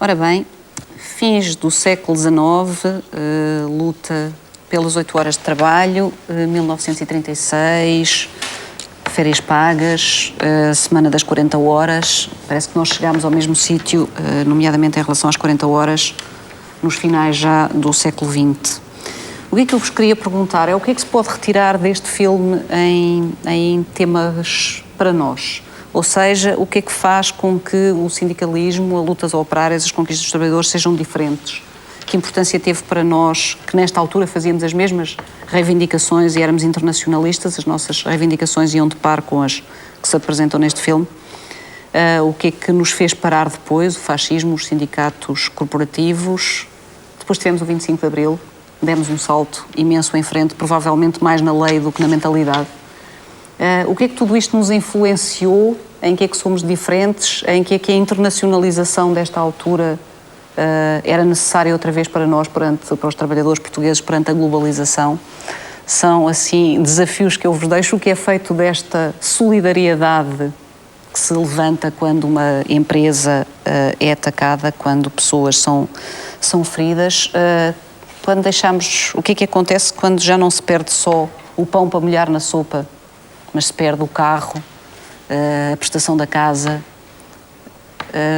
Ora bem, fins do século XIX, luta pelas 8 horas de trabalho, 1936, férias pagas, semana das 40 horas. Parece que nós chegámos ao mesmo sítio, nomeadamente em relação às 40 horas, nos finais já do século XX. O que é que eu vos queria perguntar é o que é que se pode retirar deste filme em temas para nós? Ou seja, o que é que faz com que o sindicalismo, a lutas operárias, as conquistas dos trabalhadores sejam diferentes? Que importância teve para nós, que nesta altura fazíamos as mesmas reivindicações e éramos internacionalistas, as nossas reivindicações iam de par com as que se apresentam neste filme? O que é que nos fez parar depois? O fascismo, os sindicatos corporativos. Depois tivemos o 25 de Abril, demos um salto imenso em frente, provavelmente mais na lei do que na mentalidade. O que é que tudo isto nos influenciou? Em que é que somos diferentes? Em que é que a internacionalização desta altura era necessária outra vez para nós, para os trabalhadores portugueses, perante a globalização? São, assim, desafios que eu vos deixo. O que é feito desta solidariedade que se levanta quando uma empresa é atacada, quando pessoas são feridas? Quando deixamos... O que é que acontece quando já não se perde só o pão para molhar na sopa, mas se perde o carro, a prestação da casa?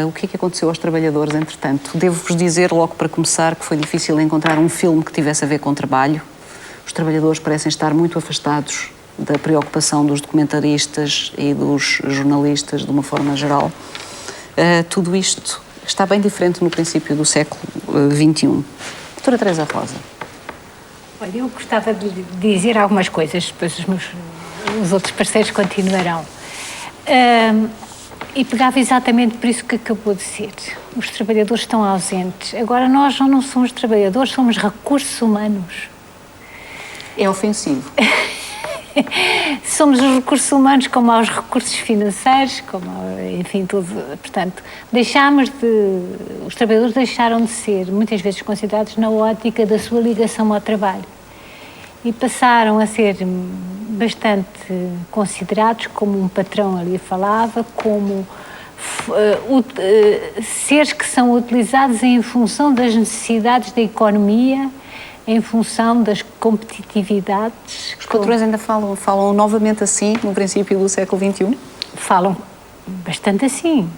O que é que aconteceu aos trabalhadores, entretanto? Devo-vos dizer, logo para começar, que foi difícil encontrar um filme que tivesse a ver com trabalho. Os trabalhadores parecem estar muito afastados da preocupação dos documentaristas e dos jornalistas, de uma forma geral. Tudo isto está bem diferente no princípio do século XXI. Doutora Teresa Rosa. Olha, eu gostava de dizer algumas coisas, depois os outros parceiros continuarão. E pegava exatamente por isso que acabou de ser. Os trabalhadores estão ausentes. Agora nós já não somos trabalhadores, somos recursos humanos. É ofensivo. Somos os recursos humanos, como aos recursos financeiros, como, enfim, tudo. Portanto, os trabalhadores deixaram de ser, muitas vezes, considerados na ótica da sua ligação ao trabalho. E passaram a ser bastante considerados como um patrão ali falava, como seres que são utilizados em função das necessidades da economia, em função das competitividades. Os patrões ainda falam novamente assim, no princípio do século XXI? Falam bastante assim,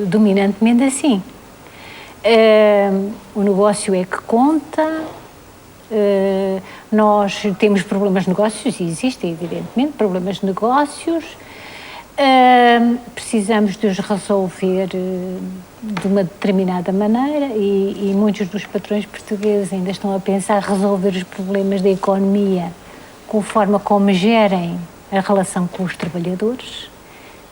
dominantemente assim. O negócio é que conta, nós temos problemas de negócios, e existem, evidentemente, problemas de negócios, precisamos de os resolver de uma determinada maneira e muitos dos patrões portugueses ainda estão a pensar resolver os problemas da economia com a forma como gerem a relação com os trabalhadores.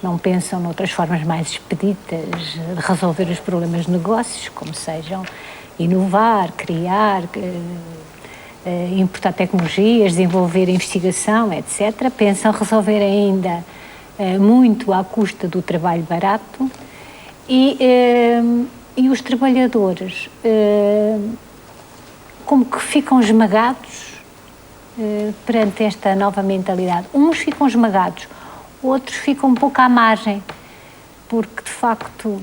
Não pensam noutras formas mais expeditas de resolver os problemas de negócios, como sejam inovar, criar, importar tecnologias, desenvolver investigação, etc. Pensam resolver ainda muito à custa do trabalho barato e os trabalhadores como que ficam esmagados perante esta nova mentalidade. Uns ficam esmagados, outros ficam um pouco à margem, porque de facto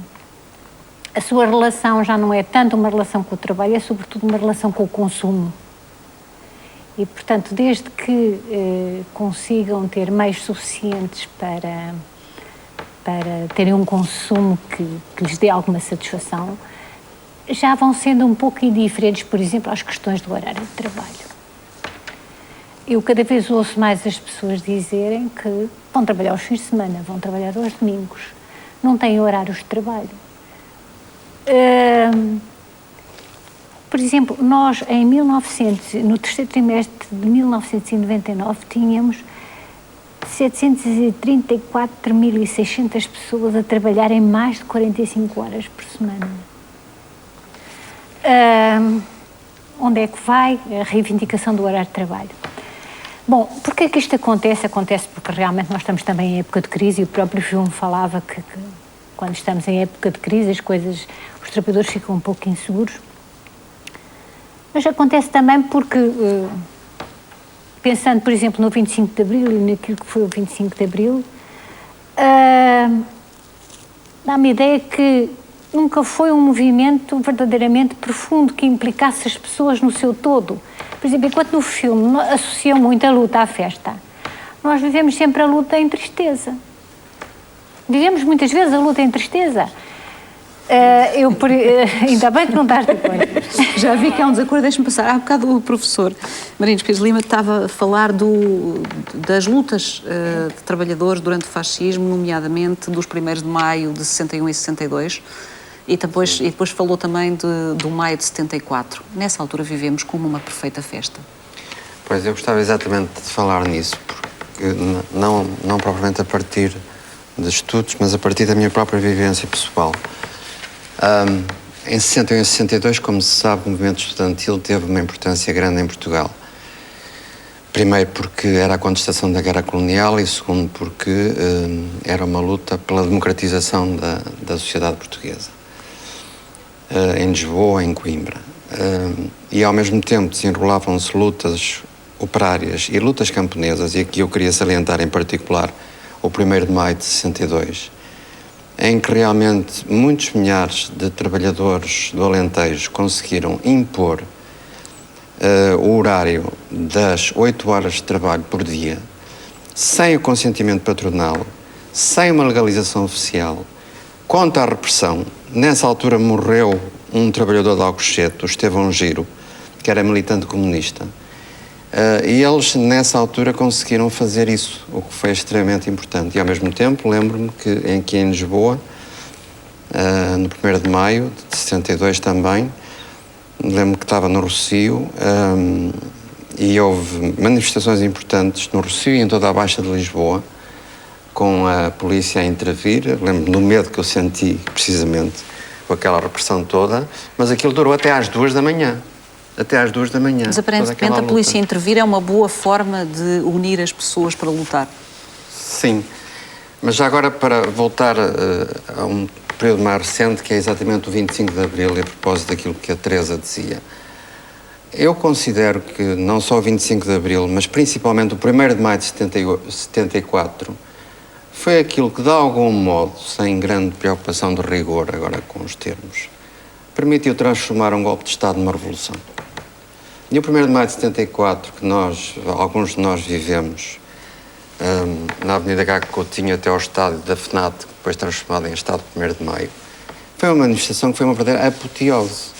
a sua relação já não é tanto uma relação com o trabalho, é sobretudo uma relação com o consumo. E, portanto, desde que consigam ter meios suficientes para terem um consumo que lhes dê alguma satisfação, já vão sendo um pouco indiferentes, por exemplo, às questões do horário de trabalho. Eu cada vez ouço mais as pessoas dizerem que vão trabalhar aos fins de semana, vão trabalhar aos domingos, não têm horários de trabalho. Por exemplo, nós no terceiro trimestre de 1999 tínhamos 734.600 pessoas a trabalhar em mais de 45 horas por semana. Onde é que vai a reivindicação do horário de trabalho? Bom, porquê é que isto acontece? Acontece porque realmente nós estamos também em época de crise e o próprio filme falava que quando estamos em época de crise os trabalhadores ficam um pouco inseguros. Mas acontece também porque, pensando, por exemplo, no 25 de Abril e naquilo que foi o 25 de Abril, dá-me a ideia que nunca foi um movimento verdadeiramente profundo que implicasse as pessoas no seu todo. Por exemplo, enquanto no filme associam muito a luta à festa, nós vivemos sempre a luta em tristeza. Vivemos muitas vezes a luta em tristeza. Ainda bem que não estás de acordo. Já vi que há um desacordo, deixa-me passar. Há bocado o professor Marinos Pires Lima estava a falar das lutas de trabalhadores durante o fascismo, nomeadamente dos 1º de maio de 61 e 62, e depois falou também do maio de 74. Nessa altura vivemos como uma perfeita festa. Pois, eu gostava exatamente de falar nisso, porque não propriamente a partir de estudos, mas a partir da minha própria vivência pessoal. Em 61 e 62, como se sabe, o movimento estudantil teve uma importância grande em Portugal. Primeiro porque era a contestação da guerra colonial e segundo porque era uma luta pela democratização da sociedade portuguesa. Em Lisboa, em Coimbra. E ao mesmo tempo desenrolavam-se lutas operárias e lutas camponesas, e aqui eu queria salientar em particular o 1º de maio de 62, em que realmente muitos milhares de trabalhadores do Alentejo conseguiram impor o horário das 8 horas de trabalho por dia, sem o consentimento patronal, sem uma legalização oficial, contra a repressão. Nessa altura morreu um trabalhador de Alcochete, o Estevão Giro, que era militante comunista. E eles, nessa altura, conseguiram fazer isso, o que foi extremamente importante. E, ao mesmo tempo, lembro-me que em Lisboa, no 1º de maio de 62 também, lembro-me que estava no Rossio, e houve manifestações importantes no Rossio e em toda a Baixa de Lisboa, com a polícia a intervir. Lembro-me do medo que eu senti, precisamente, com aquela repressão toda, mas aquilo durou até às 2 da manhã. Até às 2 da manhã. Mas aparentemente a polícia intervir é uma boa forma de unir as pessoas para lutar. Sim, mas já agora para voltar a um período mais recente, que é exatamente o 25 de Abril, e a propósito daquilo que a Teresa dizia. Eu considero que não só o 25 de Abril, mas principalmente o 1º de maio de 74, foi aquilo que, de algum modo, sem grande preocupação de rigor, agora com os termos, permitiu transformar um golpe de Estado numa revolução. E o 1º de maio de 74, que alguns de nós vivemos na Avenida Gago Coutinho até ao estádio da FNAT, depois transformado em estádio 1º de maio, foi uma manifestação que foi uma verdadeira apoteose.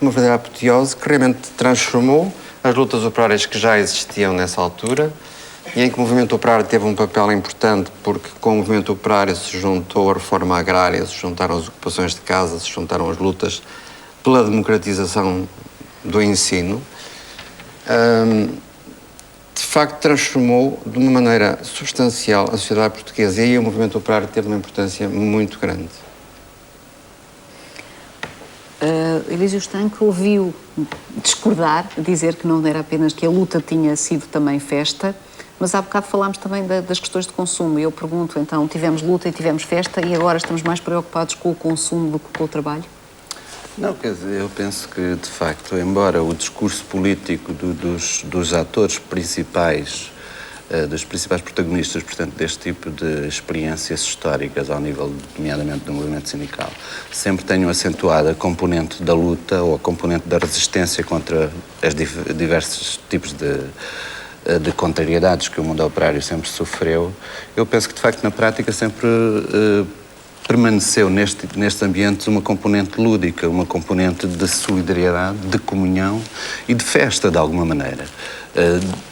Uma verdadeira apoteose que realmente transformou as lutas operárias que já existiam nessa altura, e em que o movimento operário teve um papel importante, porque com o movimento operário se juntou a reforma agrária, se juntaram as ocupações de casa, se juntaram as lutas pela democratização do ensino. De facto, transformou de uma maneira substancial a sociedade portuguesa, e aí o movimento operário teve uma importância muito grande. Elísio Estanque ouviu discordar, dizer que não era apenas que a luta tinha sido também festa, mas há bocado falámos também das questões de consumo. E eu pergunto, então, tivemos luta e tivemos festa e agora estamos mais preocupados com o consumo do que com o trabalho? Não, quer dizer, eu penso que, de facto, embora o discurso político dos atores principais, dos principais protagonistas, portanto, deste tipo de experiências históricas ao nível, nomeadamente, do movimento sindical, sempre tenham acentuado a componente da luta ou a componente da resistência contra os diversos tipos de contrariedades que o mundo operário sempre sofreu, eu penso que, de facto, na prática sempre permaneceu nestes ambientes uma componente lúdica, uma componente de solidariedade, de comunhão e de festa, de alguma maneira.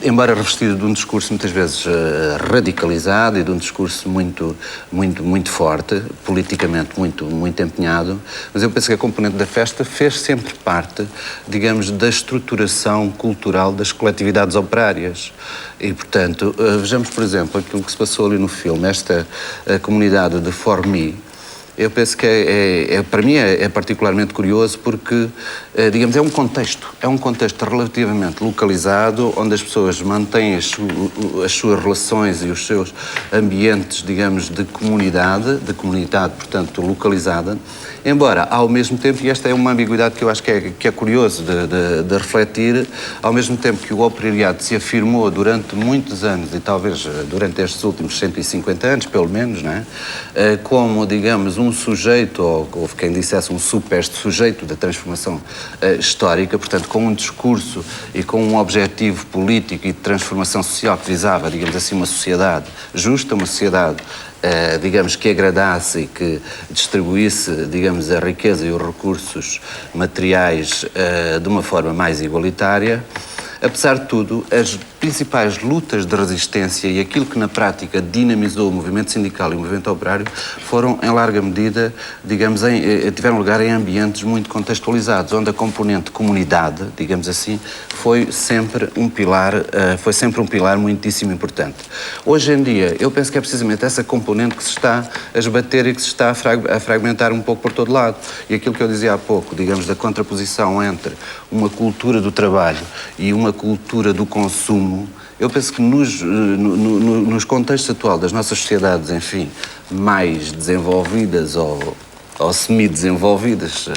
Embora revestido de um discurso muitas vezes radicalizado e de um discurso muito forte, politicamente muito empenhado, mas eu penso que a componente da festa fez sempre parte, digamos, da estruturação cultural das coletividades operárias. E, portanto, vejamos, por exemplo, aquilo que se passou ali no filme, esta comunidade de Formi. Eu penso que para mim é particularmente curioso porque, digamos, é um contexto relativamente localizado, onde as pessoas mantêm as suas relações e os seus ambientes, digamos, de comunidade, portanto, localizada, Embora, ao mesmo tempo, e esta é uma ambiguidade que eu acho que é curioso de refletir, ao mesmo tempo que o operariado se afirmou durante muitos anos, e talvez durante estes últimos 150 anos, pelo menos, não é? Como, digamos, um sujeito, ou houve quem dissesse um suposto sujeito da transformação histórica, portanto, com um discurso e com um objetivo político e de transformação social que visava, digamos assim, uma sociedade justa, uma sociedade digamos, que agradasse e que distribuísse, digamos, a riqueza e os recursos materiais de uma forma mais igualitária. Apesar de tudo, as principais lutas de resistência e aquilo que na prática dinamizou o movimento sindical e o movimento operário foram, em larga medida, digamos, tiveram lugar em ambientes muito contextualizados, onde a componente comunidade, digamos assim, foi sempre um pilar muitíssimo importante. Hoje em dia, eu penso que é precisamente essa componente que se está a esbater e que se está a fragmentar um pouco por todo lado. E aquilo que eu dizia há pouco, digamos, da contraposição entre uma cultura do trabalho e uma cultura do consumo, eu penso que nos contextos atuais das nossas sociedades, enfim, mais desenvolvidas ou semi-desenvolvidas,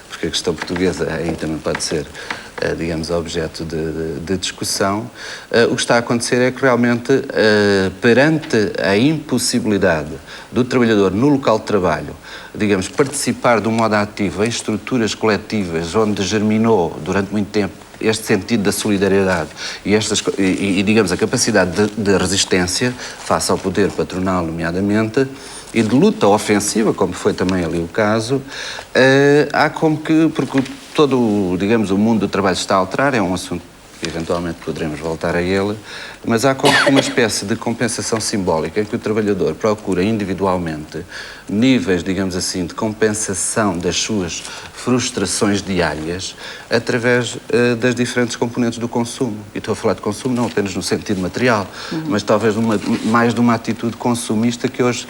porque a questão portuguesa aí também pode ser, digamos, objeto de discussão, o que está a acontecer é que realmente, perante a impossibilidade do trabalhador no local de trabalho, digamos, participar de um modo ativo em estruturas coletivas onde germinou durante muito tempo este sentido da solidariedade e digamos, a capacidade de resistência face ao poder patronal, nomeadamente, e de luta ofensiva, como foi também ali o caso, há como que, porque todo, digamos, o mundo do trabalho está a alterar, é um assunto que eventualmente poderemos voltar a ele, mas há como que uma espécie de compensação simbólica em que o trabalhador procura individualmente níveis, digamos assim, de compensação das suas frustrações diárias através das diferentes componentes do consumo. E estou a falar de consumo não apenas no sentido material, mas talvez mais de uma atitude consumista que hoje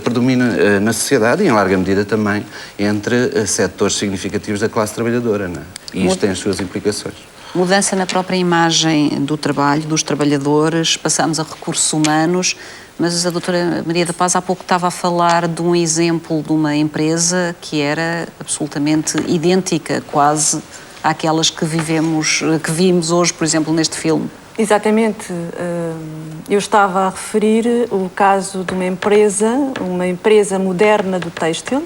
predomina na sociedade e, em larga medida, também entre setores significativos da classe trabalhadora, não é? E isto tem as suas implicações. Mudança na própria imagem do trabalho, dos trabalhadores, passamos a recursos humanos, mas a doutora Maria da Paz há pouco estava a falar de um exemplo de uma empresa que era absolutamente idêntica, quase, àquelas que vimos hoje, por exemplo, neste filme. Exatamente. Eu estava a referir o caso de uma empresa moderna do têxtil,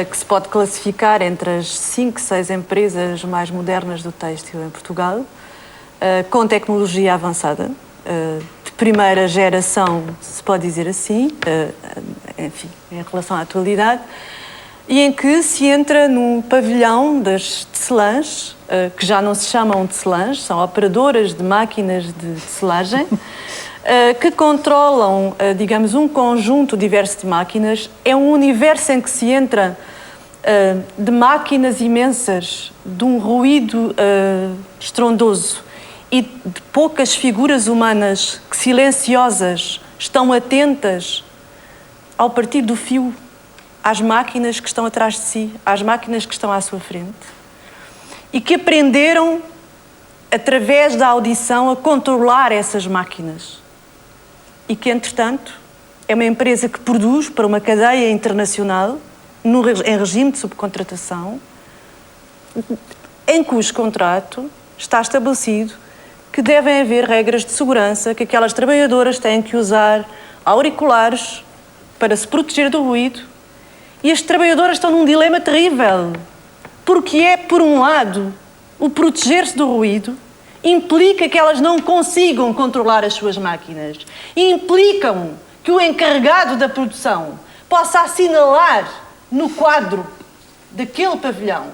que se pode classificar entre as 5, 6 empresas mais modernas do têxtil em Portugal, com tecnologia avançada, de primeira geração, se pode dizer assim, enfim, em relação à atualidade, e em que se entra no pavilhão das tecelãs, que já não se chamam tecelãs, são operadoras de máquinas de tecelagem, que controlam, digamos, um conjunto diverso de máquinas. É um universo em que se entra de máquinas imensas, de um ruído estrondoso e de poucas figuras humanas que, silenciosas, estão atentas ao partir do fio às máquinas que estão atrás de si, às máquinas que estão à sua frente, e que aprenderam, através da audição, a controlar essas máquinas. E que, entretanto, é uma empresa que produz para uma cadeia internacional, em regime de subcontratação, em cujo contrato está estabelecido que devem haver regras de segurança, que aquelas trabalhadoras têm que usar auriculares para se proteger do ruído. E as trabalhadoras estão num dilema terrível, porque é, por um lado, o proteger-se do ruído implica que elas não consigam controlar as suas máquinas. E implicam que o encarregado da produção possa assinalar no quadro daquele pavilhão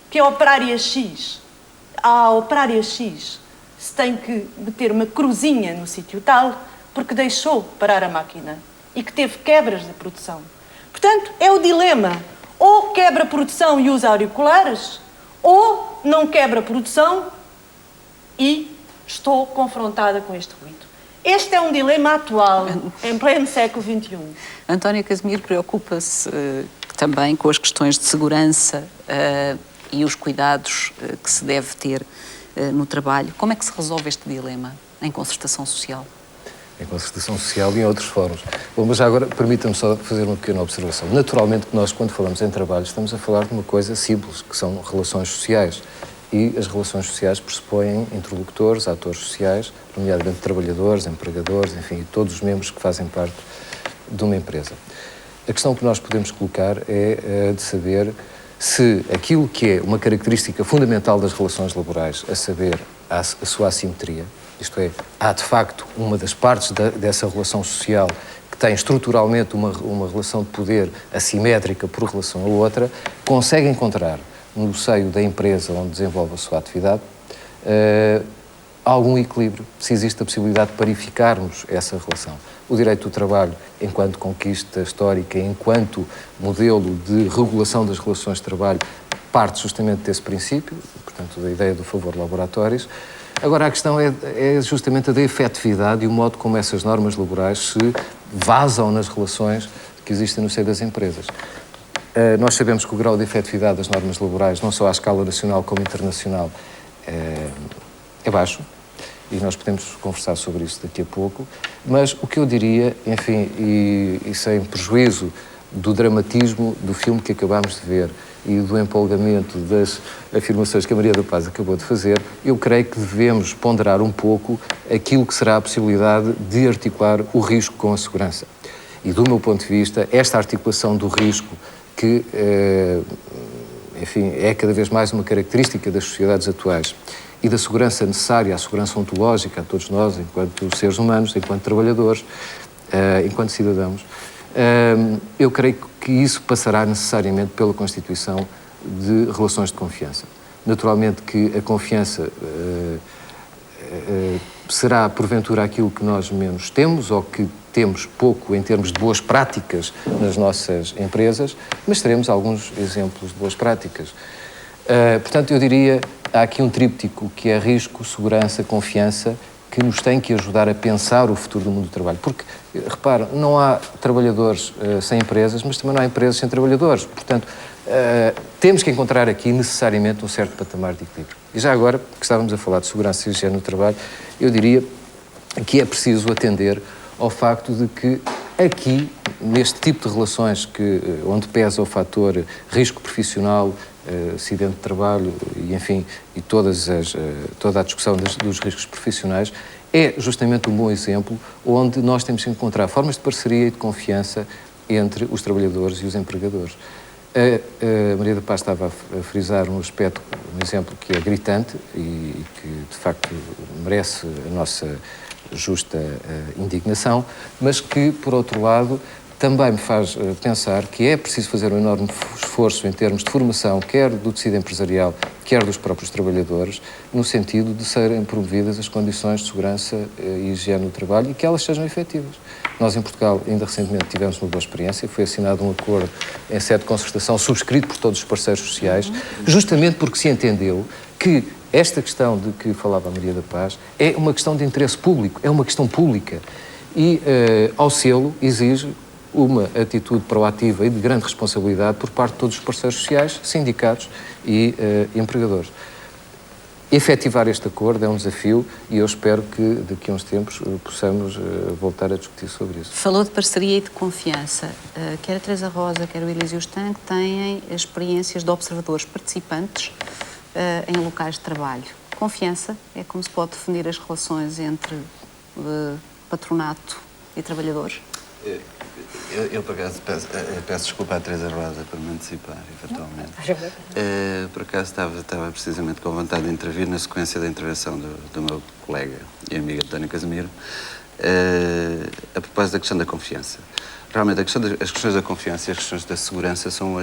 que é a operária X. A operária X se tem que meter uma cruzinha no sítio tal porque deixou parar a máquina e que teve quebras da produção. Portanto, é o dilema. Ou quebra a produção e usa auriculares, ou não quebra a produção e estou confrontada com este ruído. Este é um dilema atual, em pleno século XXI. António Casimiro preocupa-se também com as questões de segurança e os cuidados que se deve ter no trabalho. Como é que se resolve este dilema em concertação social? em concertação social e em outros fóruns. Bom, mas já agora permita-me só fazer uma pequena observação. Naturalmente que nós, quando falamos em trabalho, estamos a falar de uma coisa simples, que são relações sociais. E as relações sociais pressupõem interlocutores, atores sociais, nomeadamente trabalhadores, empregadores, enfim, todos os membros que fazem parte de uma empresa. A questão que nós podemos colocar é de saber se aquilo que é uma característica fundamental das relações laborais, a saber, a sua assimetria, isto é, há de facto uma das partes dessa relação social que tem estruturalmente uma relação de poder assimétrica por relação a outra, consegue encontrar no seio da empresa onde desenvolve a sua atividade algum equilíbrio, se existe a possibilidade de parificarmos essa relação. O direito do trabalho, enquanto conquista histórica, enquanto modelo de regulação das relações de trabalho, parte justamente desse princípio, portanto, da ideia do favor laboratórios. Agora, a questão é justamente a da efetividade e o modo como essas normas laborais se vazam nas relações que existem no seio das empresas. Nós sabemos que o grau de efetividade das normas laborais, não só à escala nacional como internacional, é baixo, e nós podemos conversar sobre isso daqui a pouco, mas o que eu diria, enfim, e sem prejuízo do dramatismo do filme que acabámos de ver e do empolgamento das afirmações que a Maria da Paz acabou de fazer, eu creio que devemos ponderar um pouco aquilo que será a possibilidade de articular o risco com a segurança. E do meu ponto de vista, esta articulação do risco que, enfim, é cada vez mais uma característica das sociedades atuais e da segurança necessária, a segurança ontológica a todos nós, enquanto seres humanos, enquanto trabalhadores, enquanto cidadãos, eu creio que isso passará necessariamente pela constituição de relações de confiança. Naturalmente que a confiança será, porventura, aquilo que nós menos temos ou que temos pouco em termos de boas práticas nas nossas empresas, mas teremos alguns exemplos de boas práticas. Portanto, eu diria, há aqui um tríptico que é risco, segurança, confiança, que nos tem que ajudar a pensar o futuro do mundo do trabalho. Porque, repara, não há trabalhadores sem empresas, mas também não há empresas sem trabalhadores. Portanto, temos que encontrar aqui necessariamente um certo patamar de equilíbrio. E já agora, que estávamos a falar de segurança e higiene no trabalho, eu diria que é preciso atender ao facto de que aqui, neste tipo de relações onde pesa o fator risco profissional, acidente de trabalho e, enfim, e toda a discussão dos riscos profissionais, é justamente um bom exemplo onde nós temos que encontrar formas de parceria e de confiança entre os trabalhadores e os empregadores. A Maria da Paz estava a frisar um aspecto, um exemplo que é gritante e que, de facto, merece a nossa justa indignação, mas que, por outro lado, também me faz pensar que é preciso fazer um enorme esforço em termos de formação, quer do tecido empresarial, quer dos próprios trabalhadores, no sentido de serem promovidas as condições de segurança e higiene no trabalho e que elas sejam efetivas. Nós, em Portugal, ainda recentemente tivemos uma boa experiência, foi assinado um acordo em sede de concertação subscrito por todos os parceiros sociais, justamente porque se entendeu que esta questão de que falava a Maria da Paz é uma questão de interesse público, é uma questão pública e, ao selo, exige uma atitude proativa e de grande responsabilidade por parte de todos os parceiros sociais, sindicatos e empregadores. Efetivar este acordo é um desafio e eu espero que daqui a uns tempos possamos voltar a discutir sobre isso. Falou de parceria e de confiança. Quer a Teresa Rosa, quer o Elísio Estanque têm experiências de observadores participantes em locais de trabalho. Confiança é como se pode definir as relações entre patronato e trabalhadores? Eu por acaso, peço desculpa à Teresa Rosa por me antecipar, eventualmente. Por acaso estava precisamente com vontade de intervir na sequência da intervenção do meu colega e amigo António Casimiro, a propósito da questão da confiança. Realmente, as questões da confiança e as questões da segurança são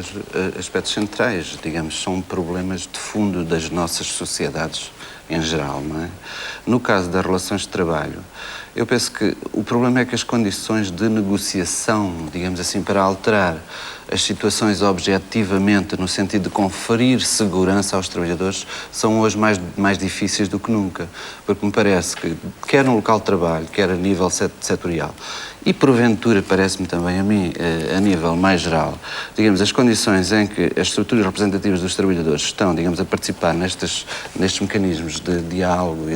aspectos centrais, digamos, são problemas de fundo das nossas sociedades em geral, não é? No caso das relações de trabalho, eu penso que o problema é que as condições de negociação, digamos assim, para alterar as situações objetivamente, no sentido de conferir segurança aos trabalhadores, são hoje mais difíceis do que nunca. Porque me parece que, quer no local de trabalho, quer a nível setorial, e porventura, parece-me também a mim, a nível mais geral, digamos, as condições em que as estruturas representativas dos trabalhadores estão, digamos, a participar nestes mecanismos de diálogo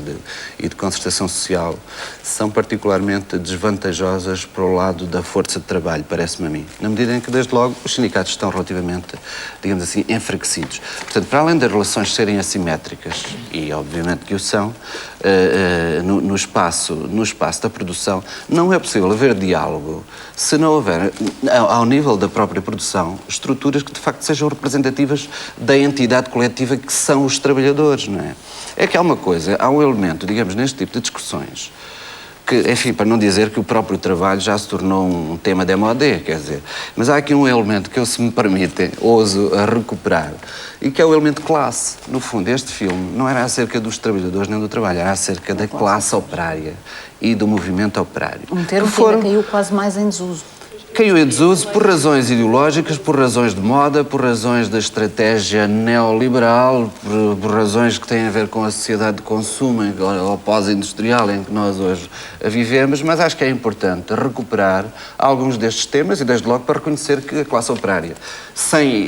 e de concertação social são particularmente desvantajosas para o lado da força de trabalho, parece-me a mim, na medida em que, desde logo, os sindicatos estão relativamente, digamos assim, enfraquecidos. Portanto, para além das relações serem assimétricas, e obviamente que o são, no espaço da produção, não é possível haver diálogo se não houver, ao nível da própria produção, estruturas que de facto sejam representativas da entidade coletiva que são os trabalhadores, não é? É que há uma coisa, há um elemento, digamos, neste tipo de discussões, que, enfim, para não dizer que o próprio trabalho já se tornou um tema démodé, quer dizer, mas há aqui um elemento que eu, se me permitem, ouso a recuperar, e que é o elemento classe. No fundo, este filme não era acerca dos trabalhadores nem do trabalho, era acerca da classe operária e do movimento operário. Um termo que ainda caiu quase mais em desuso. Caiu em desuso por razões ideológicas, por razões de moda, por razões da estratégia neoliberal, por razões que têm a ver com a sociedade de consumo ou pós-industrial em que nós hoje vivemos, mas acho que é importante recuperar alguns destes temas e, desde logo, para reconhecer que a classe operária, sem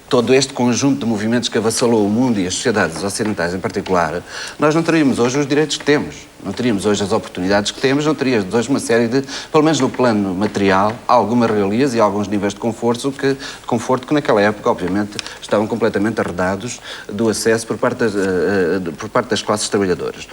todo este conjunto de movimentos que avassalou o mundo e as sociedades ocidentais em particular, nós não teríamos hoje os direitos que temos, não teríamos hoje as oportunidades que temos, não teríamos hoje uma série de, pelo menos no plano material, algumas regalias e alguns níveis de conforto que naquela época, obviamente, estavam completamente arredados do acesso por parte das classes trabalhadoras.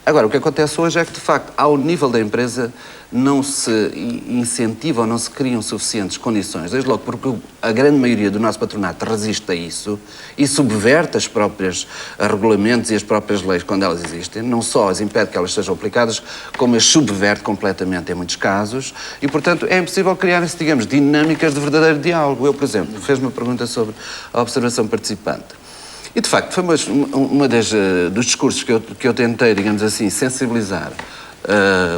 Agora, o que acontece hoje é que, de facto, ao nível da empresa não se incentiva ou não se criam suficientes condições, desde logo porque a grande maioria do nosso patronato resiste a isso e subverte os próprios regulamentos e as próprias leis quando elas existem, não só as impede que elas sejam aplicadas, como as subverte completamente em muitos casos e, portanto, é impossível criar-se, digamos, dinâmicas de verdadeiro diálogo. Eu, por exemplo, fez uma pergunta sobre a observação participante. E, de facto, foi uma dos discursos que eu tentei, digamos assim, sensibilizar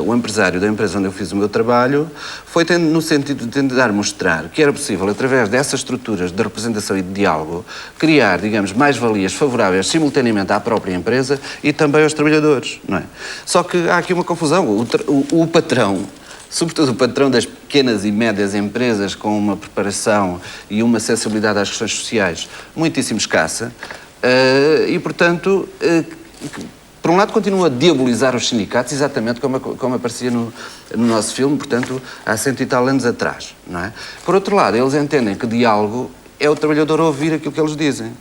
o empresário da empresa onde eu fiz o meu trabalho, foi no sentido de tentar mostrar que era possível, através dessas estruturas de representação e de diálogo, criar, digamos, mais-valias favoráveis simultaneamente à própria empresa e também aos trabalhadores, não é? Só que há aqui uma confusão. O patrão, sobretudo o patrão das pequenas e médias empresas com uma preparação e uma sensibilidade às questões sociais muitíssimo escassa, e, portanto, por um lado continua a diabolizar os sindicatos, exatamente como aparecia no nosso filme, portanto, há 100 e tal anos atrás, não é? Por outro lado, eles entendem que diálogo é o trabalhador ouvir aquilo que eles dizem.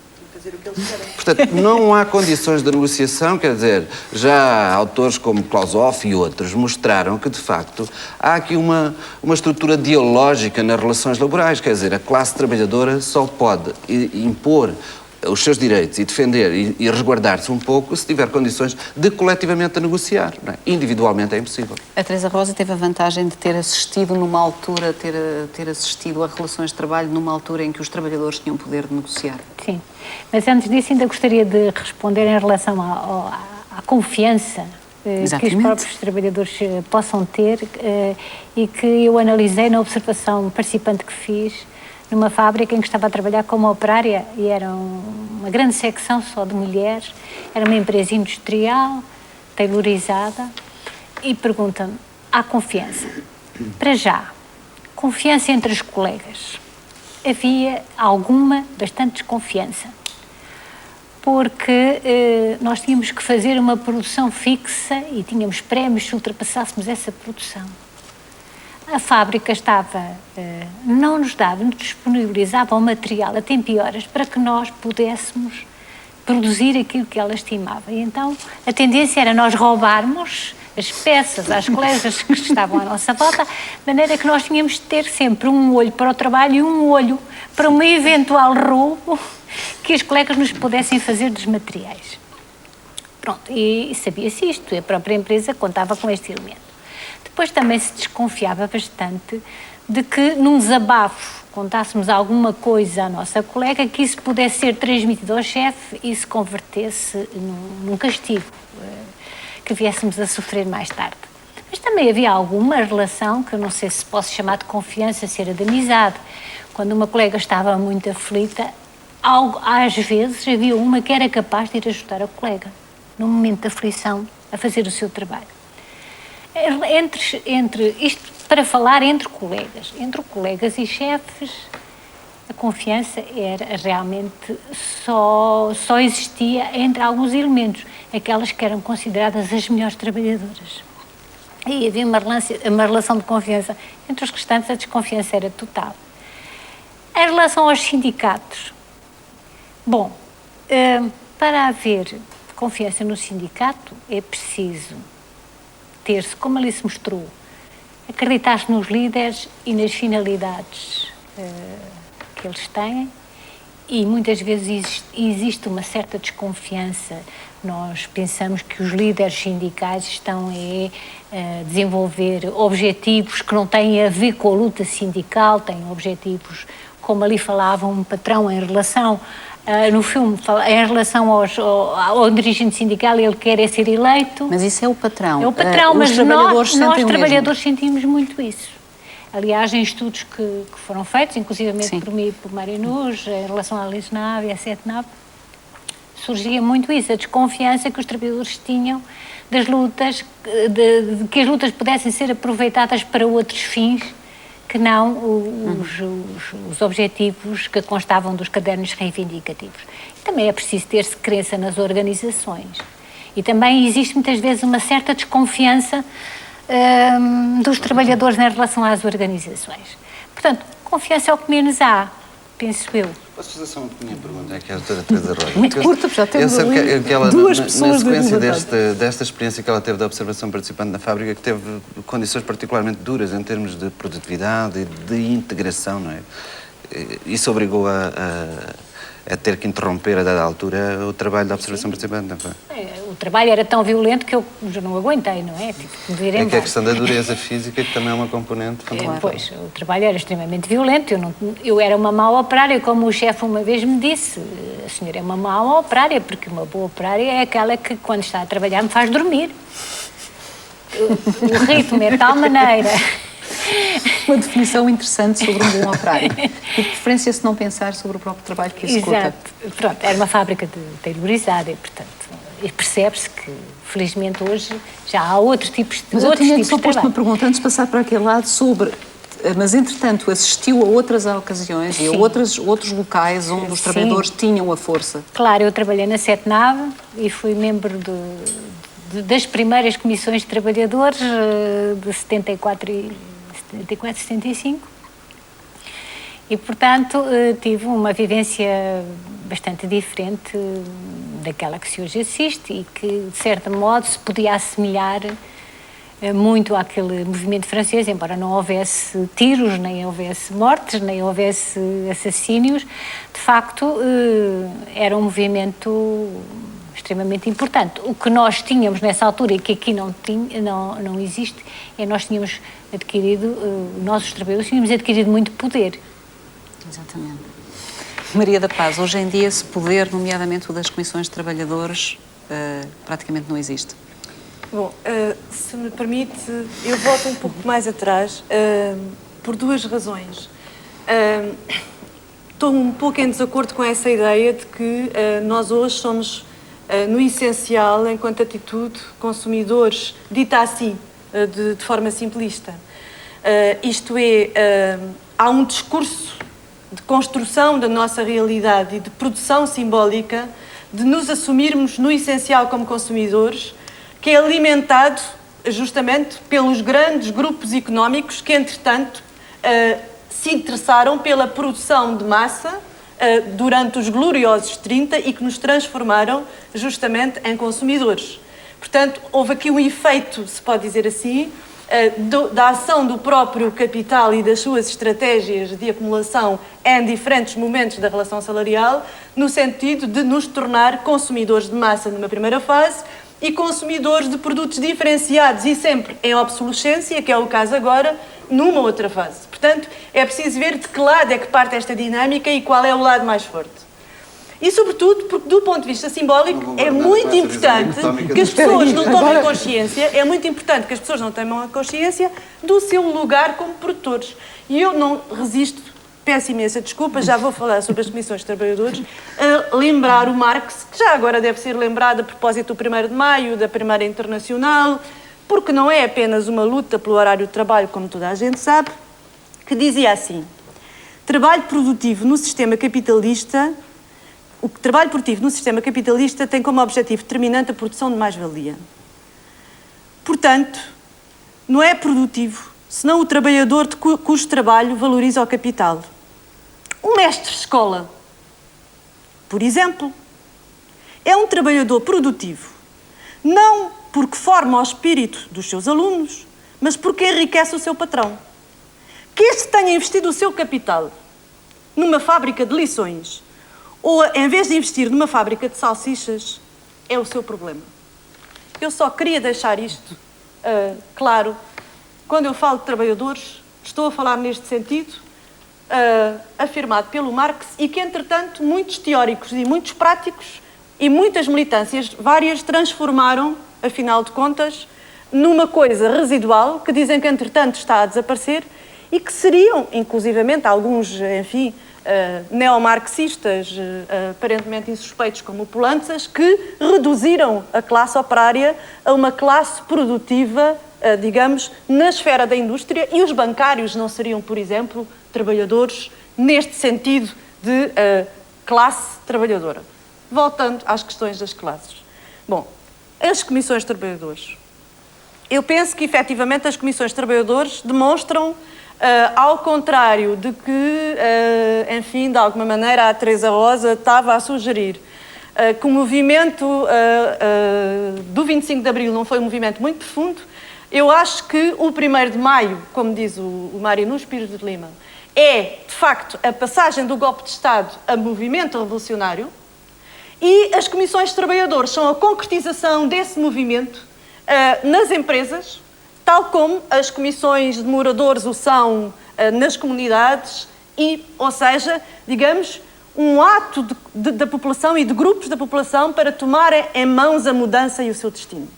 Portanto, não há condições de negociação, quer dizer, já autores como Clausewitz e outros mostraram que, de facto, há aqui uma estrutura dialógica nas relações laborais, quer dizer, a classe trabalhadora só pode impor os seus direitos e defender e resguardar-se um pouco se tiver condições de coletivamente a negociar, não é? Individualmente é impossível. A Teresa Rosa teve a vantagem de ter assistido numa altura, ter assistido a relações de trabalho numa altura em que os trabalhadores tinham poder de negociar. Sim, mas antes disso ainda gostaria de responder em relação à confiança que os próprios trabalhadores possam ter e que eu analisei na observação participante que fiz numa fábrica em que estava a trabalhar como operária e era uma grande secção só de mulheres, era uma empresa industrial, tailorizada, e pergunta-me, há confiança? Para já, confiança entre os colegas. Havia bastante desconfiança, porque nós tínhamos que fazer uma produção fixa e tínhamos prémios se ultrapassássemos essa produção. A fábrica não nos disponibilizava o material a tempo e horas para que nós pudéssemos produzir aquilo que ela estimava. E então a tendência era nós roubarmos as peças às colegas que estavam à nossa volta, de maneira que nós tínhamos de ter sempre um olho para o trabalho e um olho para um eventual roubo que as colegas nos pudessem fazer dos materiais. Pronto, e sabia-se isto, a própria empresa contava com este elemento. Depois também se desconfiava bastante de que num desabafo contássemos alguma coisa à nossa colega que isso pudesse ser transmitido ao chefe e se convertesse num castigo, que viéssemos a sofrer mais tarde. Mas também havia alguma relação, que eu não sei se posso chamar de confiança, se era de amizade. Quando uma colega estava muito aflita, às vezes havia uma que era capaz de ir ajudar a colega, num momento de aflição, a fazer o seu trabalho. Entre isto para falar entre colegas. Entre colegas e chefes, a confiança era realmente só existia entre alguns elementos, aquelas que eram consideradas as melhores trabalhadoras. E havia uma relação de confiança. Entre os restantes, a desconfiança era total. Em relação aos sindicatos, bom, para haver confiança no sindicato é preciso ter-se, como ali se mostrou, acreditar-se nos líderes e nas finalidades que eles têm, e muitas vezes existe uma certa desconfiança. Nós pensamos que os líderes sindicais estão a desenvolver objetivos que não têm a ver com a luta sindical, têm objetivos, como ali falava um patrão em relação, no filme, em relação ao dirigente sindical, ele quer é ser eleito. Mas isso é o patrão. É o patrão, Os mas trabalhadores nós trabalhadores sentimos muito isso. Aliás, em estudos que foram feitos, inclusivamente por mim e por Marinus, em relação à Lisnave e à Setnave, surgia muito isso, a desconfiança que os trabalhadores tinham das lutas, de que as lutas pudessem ser aproveitadas para outros fins que não os objetivos que constavam dos cadernos reivindicativos. Também é preciso ter-se crença nas organizações. E também existe muitas vezes uma certa desconfiança dos trabalhadores em relação às organizações. Portanto, confiança é o que menos há, penso eu. Posso fazer só uma pequena pergunta? É que a doutora Teresa Rocha. Muito curta, porque já temos ali duas pessoas na da sequência desta experiência que ela teve da observação participante na fábrica, que teve condições particularmente duras em termos de produtividade e de integração, não é? Isso obrigou a ter que interromper, a dada altura, o trabalho da observação participante, não foi? O trabalho era tão violento que eu já não aguentei, não é? Tive que me vir embora. É que a questão da dureza física que também é uma componente fundamental. Pois, o trabalho era extremamente violento, eu era uma má operária, como o chefe uma vez me disse, a senhora é uma má operária, porque uma boa operária é aquela que, quando está a trabalhar, me faz dormir. O ritmo é de tal maneira... Uma definição interessante sobre um bom operário. E de preferência se não pensar sobre o próprio trabalho que executa. Exato. Pronto, era uma fábrica tailorizada e, portanto, percebe-se que, felizmente, hoje já há outros tipos de trabalho. Mas eu tinha só posto uma pergunta antes de passar para aquele lado sobre... Mas, entretanto, assistiu a outras ocasiões e a outros locais onde os trabalhadores tinham a força. Claro, eu trabalhei na Setnave e fui membro das primeiras comissões de trabalhadores de 74 e 75 e, portanto, tive uma vivência bastante diferente daquela que se hoje assiste e que, de certo modo, se podia assemelhar muito àquele movimento francês, embora não houvesse tiros, nem houvesse mortes, nem houvesse assassínios. De facto, era um movimento extremamente importante. O que nós tínhamos nessa altura e que aqui não existe, é nós tínhamos adquirido, nós os trabalhadores tínhamos adquirido muito poder. Exatamente. Maria da Paz, hoje em dia esse poder, nomeadamente o das comissões de trabalhadores, praticamente não existe. Bom, se me permite, eu volto um pouco mais atrás por duas razões. Estou um pouco em desacordo com essa ideia de que nós hoje somos, no essencial, enquanto atitude, consumidores, dita assim, de forma simplista. Isto é, há um discurso de construção da nossa realidade e de produção simbólica de nos assumirmos, no essencial, como consumidores, que é alimentado justamente pelos grandes grupos económicos que, entretanto, se interessaram pela produção de massa durante os gloriosos 30 e que nos transformaram justamente em consumidores. Portanto, houve aqui um efeito, se pode dizer assim, da ação do próprio capital e das suas estratégias de acumulação em diferentes momentos da relação salarial, no sentido de nos tornar consumidores de massa numa primeira fase e consumidores de produtos diferenciados e sempre em obsolescência, que é o caso agora, numa outra fase. Portanto, é preciso ver de que lado é que parte esta dinâmica e qual é o lado mais forte. E, sobretudo, porque, do ponto de vista simbólico, é muito importante que as pessoas não tomem consciência, é muito importante que as pessoas não tenham a consciência do seu lugar como produtores. E eu não resisto, peço imensa desculpa, já vou falar sobre as comissões de trabalhadores, a lembrar o Marx, que já agora deve ser lembrado a propósito do 1º de Maio, da Primeira Internacional, porque não é apenas uma luta pelo horário de trabalho, como toda a gente sabe, que dizia assim: trabalho produtivo no sistema capitalista, o trabalho produtivo no sistema capitalista tem como objetivo determinante a produção de mais-valia. Portanto, não é produtivo senão o trabalhador cujo trabalho valoriza o capital. Um mestre de escola, por exemplo, é um trabalhador produtivo, não porque forma o espírito dos seus alunos, mas porque enriquece o seu patrão. Que este tenha investido o seu capital numa fábrica de lições ou, em vez de investir numa fábrica de salsichas, é o seu problema. Eu só queria deixar isto claro. Quando eu falo de trabalhadores, estou a falar neste sentido, afirmado pelo Marx, e que, entretanto, muitos teóricos e muitos práticos e muitas militâncias várias transformaram, afinal de contas, numa coisa residual, que dizem que, entretanto, está a desaparecer, e que seriam, inclusivamente, alguns, enfim, neomarxistas, aparentemente insuspeitos como o Poulantzas, que reduziram a classe operária a uma classe produtiva, digamos, na esfera da indústria, e os bancários não seriam, por exemplo, trabalhadores neste sentido de classe trabalhadora. Voltando às questões das classes. Bom, as comissões de trabalhadores. Eu penso que, efetivamente, as comissões de trabalhadores demonstram, ao contrário de que, enfim, de alguma maneira, a Teresa Rosa estava a sugerir que o movimento do 25 de Abril não foi um movimento muito profundo, eu acho que o 1º de Maio, como diz o Mário Nunes Pires de Lima, é, de facto, a passagem do golpe de Estado a movimento revolucionário, e as comissões de trabalhadores são a concretização desse movimento nas empresas, tal como as comissões de moradores o são nas comunidades, ou seja, digamos, um ato da população e de grupos da população para tomarem em mãos a mudança e o seu destino.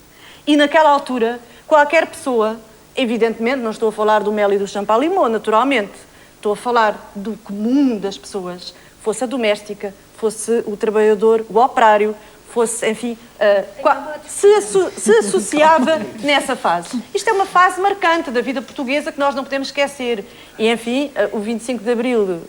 E naquela altura, qualquer pessoa, evidentemente, não estou a falar do mel e do champalimau, naturalmente, estou a falar do comum das pessoas, fosse a doméstica, fosse o trabalhador, o operário, fosse, enfim, se associava nessa fase. Isto é uma fase marcante da vida portuguesa que nós não podemos esquecer. E, enfim, o 25 de Abril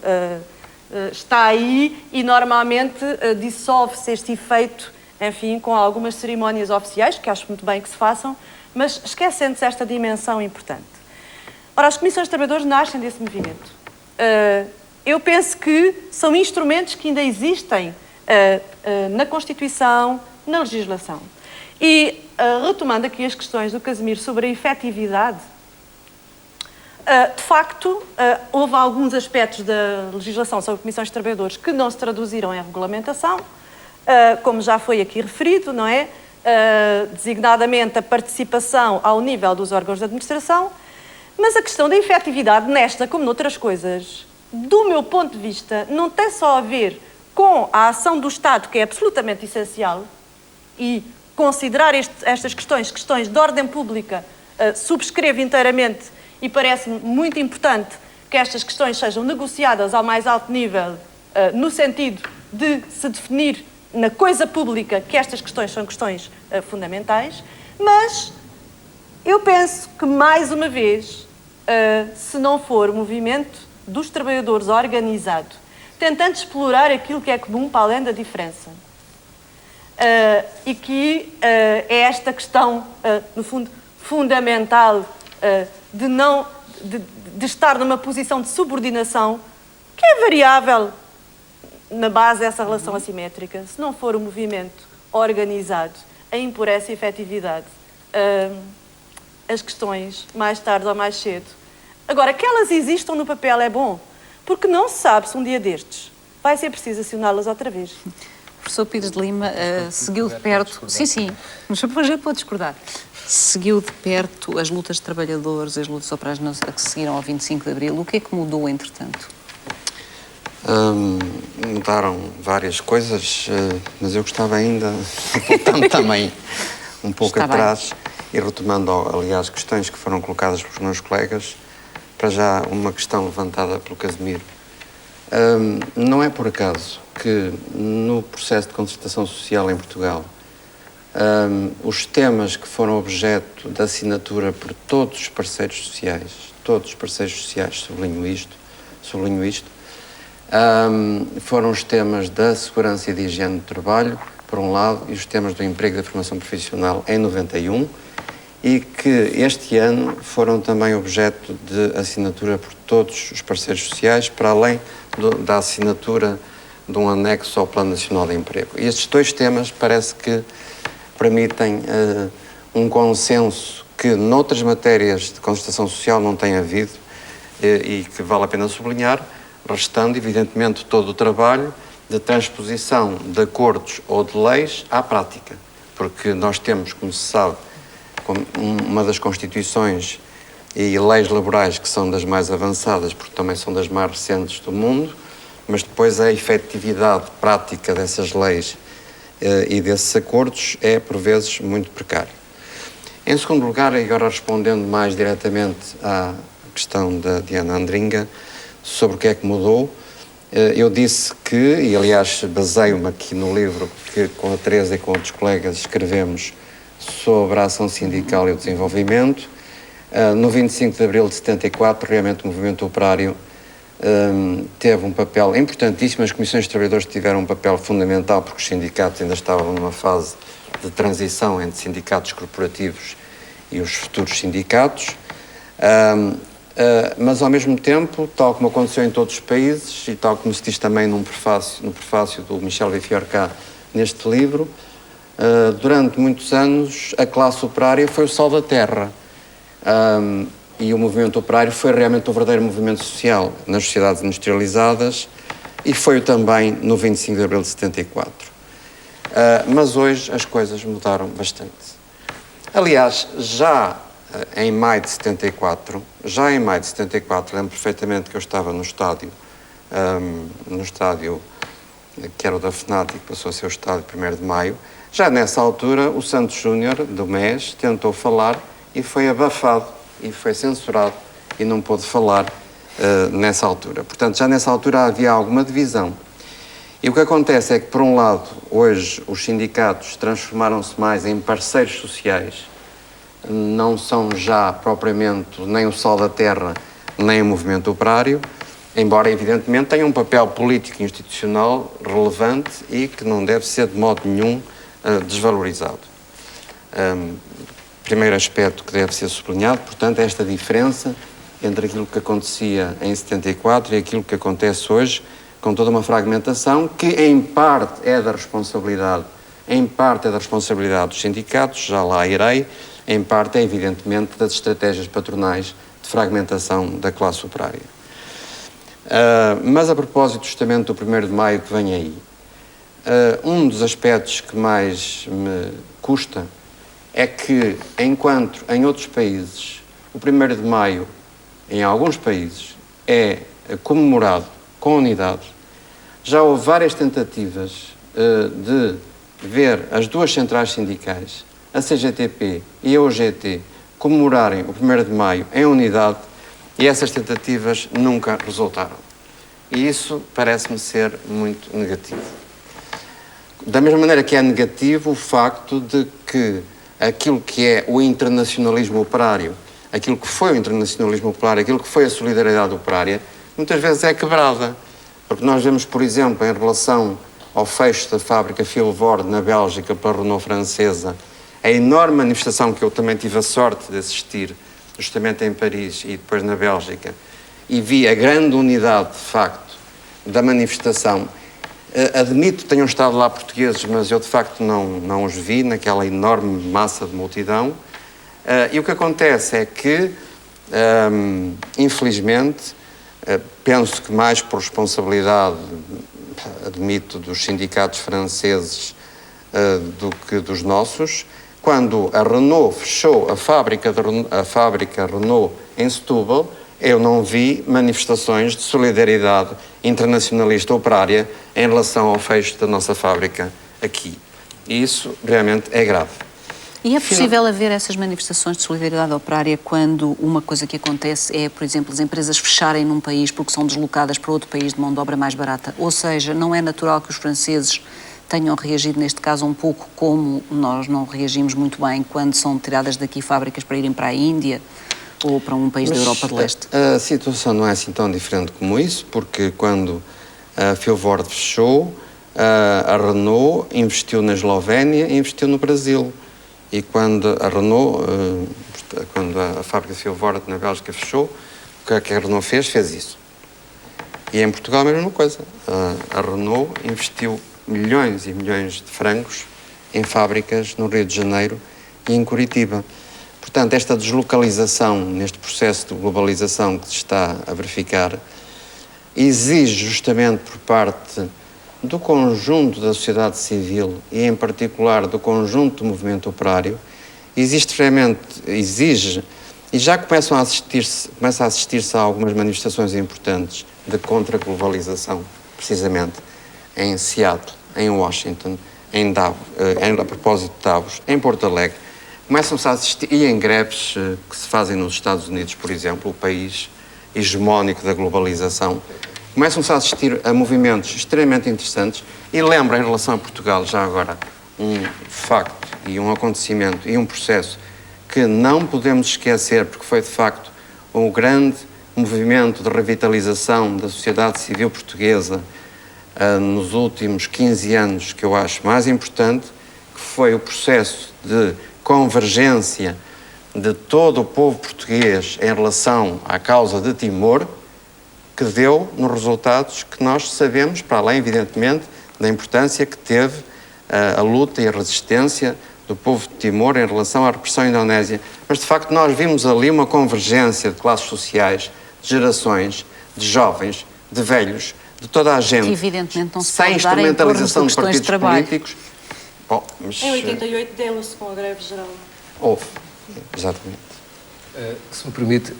está aí e, normalmente, dissolve-se este efeito, enfim, com algumas cerimónias oficiais, que acho muito bem que se façam, mas esquecendo-se esta dimensão importante. Ora, as comissões de trabalhadores nascem desse movimento. Eu penso que são instrumentos que ainda existem na Constituição, na legislação. E, retomando aqui as questões do Casimiro sobre a efetividade, de facto, houve alguns aspectos da legislação sobre comissões de trabalhadores que não se traduziram em regulamentação, como já foi aqui referido, não é? Designadamente a participação ao nível dos órgãos de administração, mas a questão da efetividade nesta, como noutras coisas, do meu ponto de vista, não tem só a ver com a ação do Estado, que é absolutamente essencial, e considerar estas questões de ordem pública, subscrevo inteiramente e parece-me muito importante que estas questões sejam negociadas ao mais alto nível, no sentido de se definir na coisa pública que estas questões são questões fundamentais, mas eu penso que, mais uma vez, se não for o movimento dos trabalhadores organizado, tentando explorar aquilo que é comum para além da diferença, e que é esta questão, no fundo, fundamental de estar numa posição de subordinação, que é variável na base dessa relação assimétrica. Se não for o movimento organizado a impor essa efetividade, as questões, mais tarde ou mais cedo. Agora, que elas existam no papel é bom, porque não se sabe se um dia destes vai ser preciso acioná-las outra vez. O professor Pires de Lima seguiu de perto... Sim, mas depois já pode discordar. Seguiu de perto as lutas de trabalhadores, as lutas operárias que seguiram ao 25 de Abril. O que é que mudou, entretanto? Mudaram várias coisas, mas eu gostava ainda, voltando também um pouco Está atrás e retomando, aliás, questões que foram colocadas pelos meus colegas, para já uma questão levantada pelo Casimiro. Não é por acaso que no processo de concertação social em Portugal os temas que foram objeto da assinatura por todos os parceiros sociais, sublinho isto, foram os temas da segurança e de higiene do trabalho, por um lado, e os temas do emprego e da formação profissional em 91, e que este ano foram também objeto de assinatura por todos os parceiros sociais, para além da assinatura de um anexo ao Plano Nacional de Emprego. E estes dois temas parece que permitem um consenso que noutras matérias de concertação social não tem havido e que vale a pena sublinhar, restando, evidentemente, todo o trabalho de transposição de acordos ou de leis à prática. Porque nós temos, como se sabe, uma das constituições e leis laborais que são das mais avançadas, porque também são das mais recentes do mundo, mas depois a efetividade prática dessas leis e desses acordos é, por vezes, muito precária. Em segundo lugar, e agora respondendo mais diretamente à questão da Diana Andringa, sobre o que é que mudou, eu disse que, e aliás baseio-me aqui no livro que com a Teresa e com outros colegas escrevemos sobre a ação sindical e o desenvolvimento, no 25 de abril de 74, realmente o movimento operário teve um papel importantíssimo, as comissões de trabalhadores tiveram um papel fundamental porque os sindicatos ainda estavam numa fase de transição entre sindicatos corporativos e os futuros sindicatos, mas ao mesmo tempo, tal como aconteceu em todos os países e tal como se diz também no prefácio do Michel Vifiorca neste livro, durante muitos anos a classe operária foi o sal da terra. E o movimento operário foi realmente um verdadeiro movimento social nas sociedades industrializadas e foi também no 25 de abril de 74. Mas hoje as coisas mudaram bastante. Aliás, já em maio de 74, lembro perfeitamente que eu estava no estádio que era o da FNAT e que passou a ser o estádio 1º de maio, já nessa altura o Santos Júnior, do MES, tentou falar e foi abafado e foi censurado e não pôde falar nessa altura. Portanto, já nessa altura havia alguma divisão. E o que acontece é que, por um lado, hoje os sindicatos transformaram-se mais em parceiros sociais, não são já propriamente nem o sol da terra, nem o movimento operário, embora evidentemente tenham um papel político e institucional relevante e que não deve ser de modo nenhum desvalorizado. Primeiro aspecto que deve ser sublinhado, portanto, é esta diferença entre aquilo que acontecia em 74 e aquilo que acontece hoje, com toda uma fragmentação que em parte é da responsabilidade dos sindicatos, já lá irei, em parte é evidentemente das estratégias patronais de fragmentação da classe operária. Mas a propósito justamente do 1º de maio que vem aí, um dos aspectos que mais me custa é que, enquanto em outros países o 1º de maio, em alguns países, é comemorado com unidade, já houve várias tentativas de ver as duas centrais sindicais, a CGTP e a UGT, comemorarem o 1º de maio em unidade e essas tentativas nunca resultaram. E isso parece-me ser muito negativo. Da mesma maneira que é negativo o facto de que aquilo que é o internacionalismo operário, aquilo que foi o internacionalismo operário, aquilo que foi a solidariedade operária, muitas vezes é quebrada. Porque nós vemos, por exemplo, em relação ao fecho da fábrica Filvord na Bélgica pela Renault francesa, a enorme manifestação que eu também tive a sorte de assistir, justamente em Paris e depois na Bélgica, e vi a grande unidade, de facto, da manifestação. Admito que tenham estado lá portugueses, mas eu, de facto, não os vi naquela enorme massa de multidão. E o que acontece é que, infelizmente, penso que mais por responsabilidade, admito, dos sindicatos franceses do que dos nossos, quando a Renault fechou a fábrica Renault em Setúbal, eu não vi manifestações de solidariedade internacionalista operária em relação ao fecho da nossa fábrica aqui. E isso realmente é grave. E é possível haver essas manifestações de solidariedade operária quando uma coisa que acontece é, por exemplo, as empresas fecharem num país porque são deslocadas para outro país de mão de obra mais barata? Ou seja, não é natural que os franceses tenham reagido neste caso um pouco como nós não reagimos muito bem quando são tiradas daqui fábricas para irem para a Índia ou para um país da Europa de Leste? A situação não é assim tão diferente como isso, porque quando a Filvord fechou, a Renault investiu na Eslovénia e investiu no Brasil. E quando a Renault, quando a fábrica de Filvord na Bélgica fechou, o que a Renault fez? Fez isso. E em Portugal a mesma coisa. A Renault investiu milhões e milhões de francos em fábricas no Rio de Janeiro e em Curitiba. Portanto, esta deslocalização neste processo de globalização que se está a verificar exige justamente por parte do conjunto da sociedade civil e em particular do conjunto do movimento operário, exige e já começa a assistir-se a algumas manifestações importantes de contra-globalização, precisamente em Seattle, em Washington, a propósito de Davos, em Porto Alegre, começam-se a assistir, e em greves que se fazem nos Estados Unidos, por exemplo, o país hegemónico da globalização, começam-se a assistir a movimentos extremamente interessantes e lembra, em relação a Portugal, já agora, um facto e um acontecimento e um processo que não podemos esquecer, porque foi, de facto, um grande movimento de revitalização da sociedade civil portuguesa nos últimos 15 anos, que eu acho mais importante, que foi o processo de convergência de todo o povo português em relação à causa de Timor, que deu nos resultados que nós sabemos, para além, evidentemente, da importância que teve a luta e a resistência do povo de Timor em relação à repressão indonésia. Mas, de facto, nós vimos ali uma convergência de classes sociais, de gerações, de jovens, de velhos, de toda a gente, que evidentemente não se sem pode dar em torno de instrumentalização de questões de partidos trabalho. políticos. Bom, mas, Em 88 deu-se com a greve geral. houve, exatamente. Se me permite,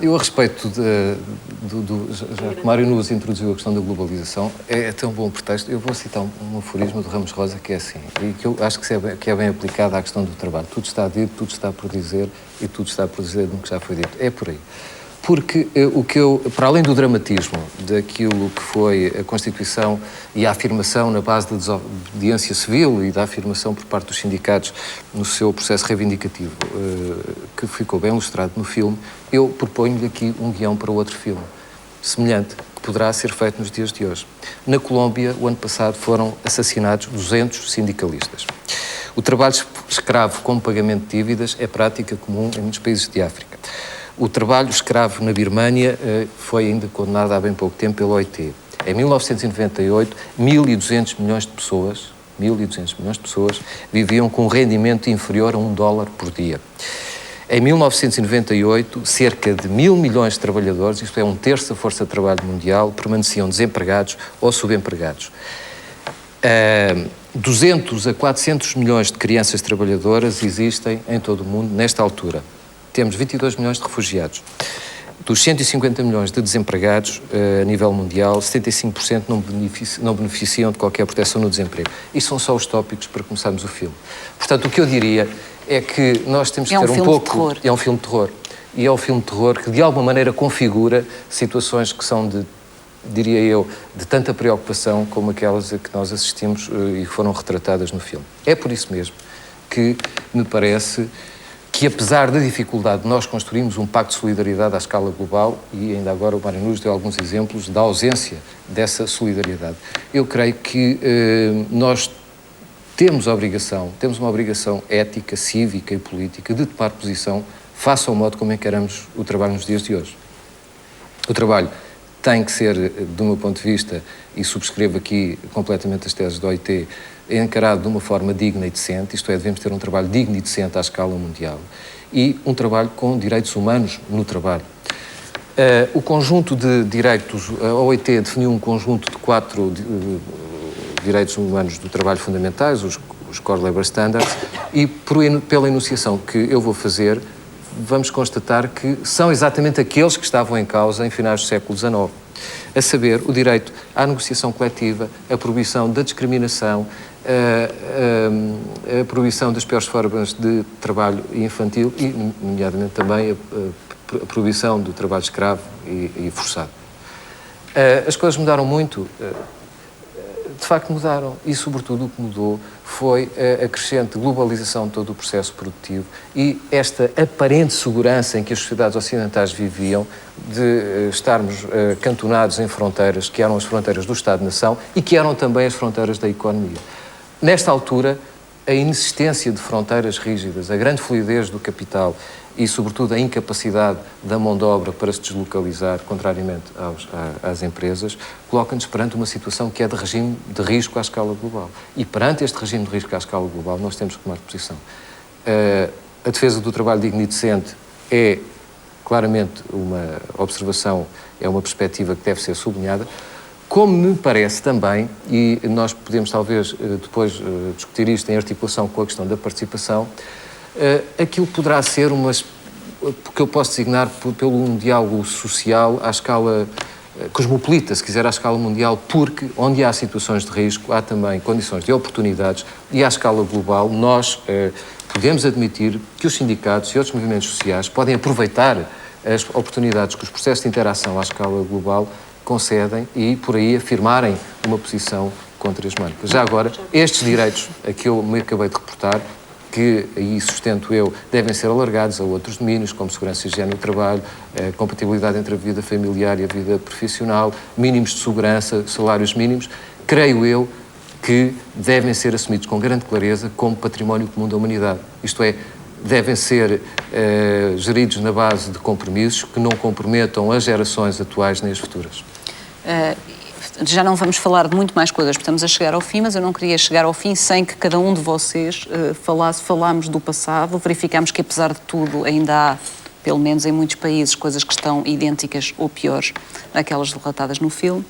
eu a respeito já que Mário nos introduziu a questão da globalização, é tão bom pretexto. Eu vou citar um aforismo do Ramos Rosa que é assim, e que eu acho que é bem aplicado à questão do trabalho. Tudo está dito, tudo está por dizer e tudo está por dizer do que já foi dito. É por aí. Porque para além do dramatismo daquilo que foi a Constituição e a afirmação na base da desobediência civil e da afirmação por parte dos sindicatos no seu processo reivindicativo, que ficou bem ilustrado no filme, eu proponho-lhe aqui um guião para outro filme, semelhante, que poderá ser feito nos dias de hoje. Na Colômbia, o ano passado, foram assassinados 200 sindicalistas. O trabalho escravo como pagamento de dívidas é prática comum em muitos países de África. O trabalho escravo na Birmânia foi ainda condenado há bem pouco tempo pela OIT. Em 1998, 1.200 milhões de pessoas viviam com um rendimento inferior a $1 por dia. Em 1998, cerca de 1.000 milhões de trabalhadores, isto é, um terço da força de trabalho mundial, permaneciam desempregados ou subempregados. 200 a 400 milhões de crianças trabalhadoras existem em todo o mundo nesta altura. Temos 22 milhões de refugiados. Dos 150 milhões de desempregados a nível mundial, 75% não beneficiam de qualquer proteção no desemprego. Isto são só os tópicos para começarmos o filme. Portanto, o que eu diria é que nós temos que ter um pouco... É um filme de terror. E é um filme de terror que, de alguma maneira, configura situações que são diria eu, de tanta preocupação como aquelas a que nós assistimos e foram retratadas no filme. É por isso mesmo que me parece que, apesar da dificuldade de nós construirmos um pacto de solidariedade à escala global, e ainda agora o Mário nos deu alguns exemplos da ausência dessa solidariedade, eu creio que nós temos uma obrigação ética, cívica e política de tomar posição face ao modo como encaramos o trabalho nos dias de hoje. O trabalho tem que ser, do meu ponto de vista, e subscrevo aqui completamente as teses da OIT, encarado de uma forma digna e decente, isto é, devemos ter um trabalho digno e decente à escala mundial, e um trabalho com direitos humanos no trabalho. O conjunto de direitos, a OIT definiu um conjunto de 4 direitos humanos do trabalho fundamentais, os Core Labour Standards, e pela enunciação que eu vou fazer, vamos constatar que são exatamente aqueles que estavam em causa em finais do século XIX. A saber, o direito à negociação coletiva, a proibição da discriminação, a proibição das piores formas de trabalho infantil e, nomeadamente, também a proibição do trabalho escravo e forçado. As coisas mudaram muito. de facto mudaram e, sobretudo, o que mudou foi a crescente globalização de todo o processo produtivo e esta aparente segurança em que as sociedades ocidentais viviam de estarmos cantonados em fronteiras que eram as fronteiras do Estado-nação e que eram também as fronteiras da economia. Nesta altura, a inexistência de fronteiras rígidas, a grande fluidez do capital e, sobretudo, a incapacidade da mão de obra para se deslocalizar, contrariamente às empresas, coloca-nos perante uma situação que é de regime de risco à escala global. E perante este regime de risco à escala global, nós temos que tomar posição. A defesa do trabalho digno e decente é, claramente, uma observação, é uma perspectiva que deve ser sublinhada, como me parece também, e nós podemos talvez depois discutir isto em articulação com a questão da participação, aquilo poderá ser que eu posso designar pelo um diálogo social à escala cosmopolita, se quiser, à escala mundial, porque onde há situações de risco, há também condições de oportunidades e à escala global nós podemos admitir que os sindicatos e outros movimentos sociais podem aproveitar as oportunidades que os processos de interação à escala global concedem e, por aí, afirmarem uma posição contra as marcas. Já agora, estes direitos a que eu me acabei de reportar, que aí sustento eu, devem ser alargados a outros domínios, como segurança e higiene no trabalho, compatibilidade entre a vida familiar e a vida profissional, mínimos de segurança, salários mínimos, creio eu que devem ser assumidos com grande clareza como património comum da humanidade. Isto é, devem ser geridos na base de compromissos que não comprometam as gerações atuais nem as futuras. Já não vamos falar de muito mais coisas, porque estamos a chegar ao fim, mas eu não queria chegar ao fim sem que cada um de vocês falámos do passado, verificámos que, apesar de tudo, ainda há, pelo menos em muitos países, coisas que estão idênticas ou piores àquelas relatadas no filme.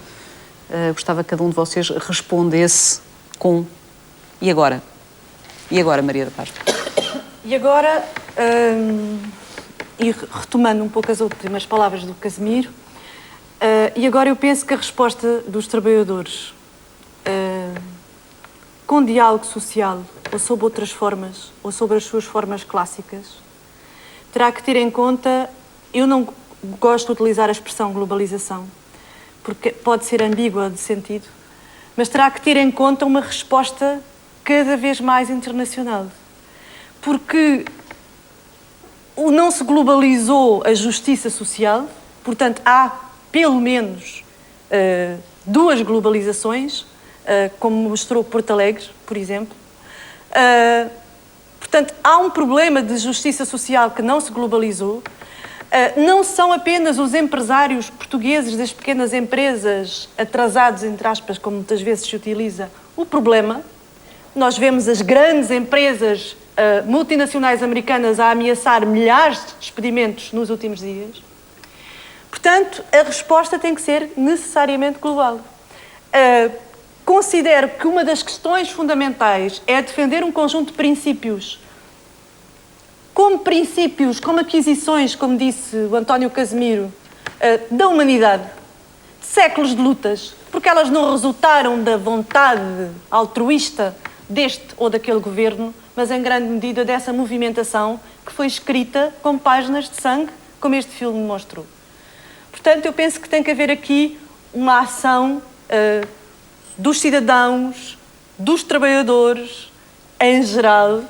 Gostava que cada um de vocês respondesse com e agora? E agora, Maria da Paz? E agora, e retomando um pouco as últimas palavras do Casimiro, e agora eu penso que a resposta dos trabalhadores, com diálogo social, ou sob outras formas, ou sobre as suas formas clássicas, terá que ter em conta, eu não gosto de utilizar a expressão globalização, porque pode ser ambígua de sentido, mas terá que ter em conta uma resposta cada vez mais internacional. Porque não se globalizou a justiça social, portanto, há pelo menos duas globalizações, como mostrou Porto Alegre, por exemplo. Portanto, há um problema de justiça social que não se globalizou. Não são apenas os empresários portugueses das pequenas empresas atrasados, entre aspas, como muitas vezes se utiliza, o problema. Nós vemos as grandes empresas multinacionais americanas a ameaçar milhares de despedimentos nos últimos dias. Portanto, a resposta tem que ser necessariamente global. Considero que uma das questões fundamentais é defender um conjunto de princípios, como aquisições, como disse o António Casimiro, da humanidade, de séculos de lutas, porque elas não resultaram da vontade altruísta deste ou daquele governo, mas em grande medida dessa movimentação que foi escrita com páginas de sangue, como este filme mostrou. Portanto, eu penso que tem que haver aqui uma ação dos cidadãos, dos trabalhadores, em geral,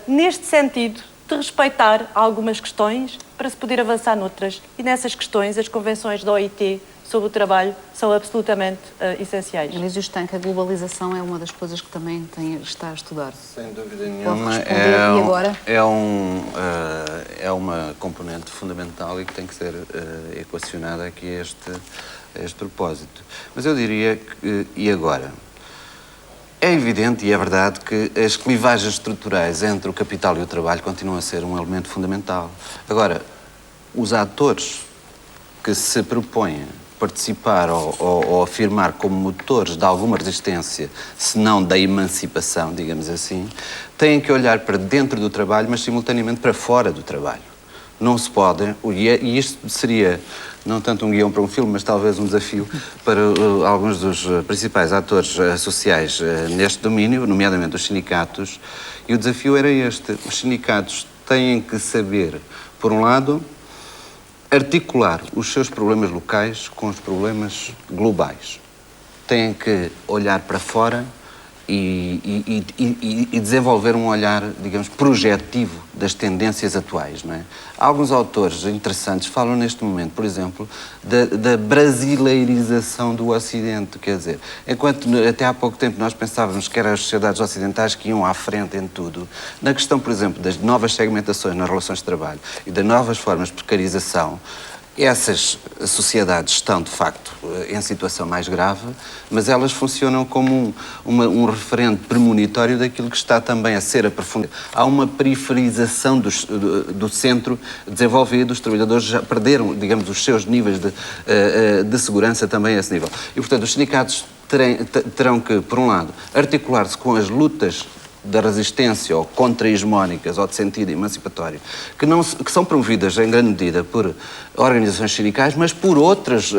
neste sentido de respeitar algumas questões para se poder avançar noutras. E nessas questões, as convenções da OIT sobre o trabalho são absolutamente essenciais. Elísio Estanque, a globalização é uma das coisas que também está a estudar. Sem dúvida Pode nenhuma. responder, e agora? É uma componente fundamental e que tem que ser equacionada aqui a este propósito. Mas eu diria que, e agora? É evidente e é verdade que as clivagens estruturais entre o capital e o trabalho continuam a ser um elemento fundamental. Agora, os atores que se propõem participar ou afirmar como motores de alguma resistência, se não da emancipação, digamos assim, têm que olhar para dentro do trabalho, mas simultaneamente para fora do trabalho. Não se pode, e isto seria não tanto um guião para um filme, mas talvez um desafio para alguns dos principais atores sociais neste domínio, nomeadamente os sindicatos, e o desafio era este. Os sindicatos têm que saber, por um lado, articular os seus problemas locais com os problemas globais. têm que olhar para fora e desenvolver um olhar, digamos, projetivo das tendências atuais, não é? Alguns autores interessantes falam neste momento, por exemplo, da brasileirização do Ocidente, quer dizer, enquanto até há pouco tempo nós pensávamos que eram as sociedades ocidentais que iam à frente em tudo, na questão, por exemplo, das novas segmentações nas relações de trabalho e das novas formas de precarização, essas sociedades estão, de facto, em situação mais grave, mas elas funcionam como um referente premonitório daquilo que está também a ser aprofundado. Há uma periferização do centro desenvolvido, os trabalhadores já perderam, digamos, os seus níveis de segurança também a esse nível. E, portanto, os sindicatos terão que, por um lado, articular-se com as lutas da resistência ou contra-hegemónicas ou de sentido emancipatório, que são promovidas em grande medida por organizações sindicais, mas por outras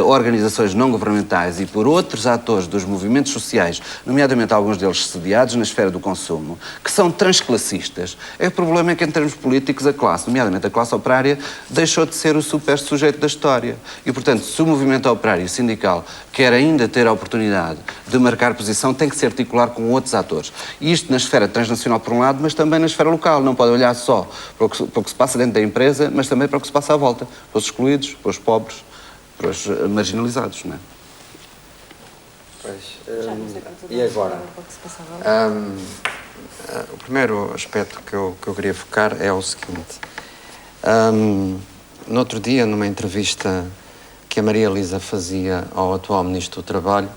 organizações não governamentais e por outros atores dos movimentos sociais, nomeadamente alguns deles sediados na esfera do consumo, que são transclassistas. O problema é que, em termos políticos, a classe, nomeadamente a classe operária, deixou de ser o super-sujeito da história. E, portanto, se o movimento operário sindical quer ainda ter a oportunidade de marcar posição, tem que se articular com outros atores. E isto na esfera transnacional, por um lado, mas também na esfera local. Não pode olhar só para o que se passa dentro da empresa, mas também para o que se passa à volta. Para os excluídos, para os pobres, para os marginalizados, não é? Pois, e agora? O primeiro aspecto que eu queria focar é o seguinte. No outro dia, numa entrevista que a Maria Elisa fazia ao atual Ministro do Trabalho,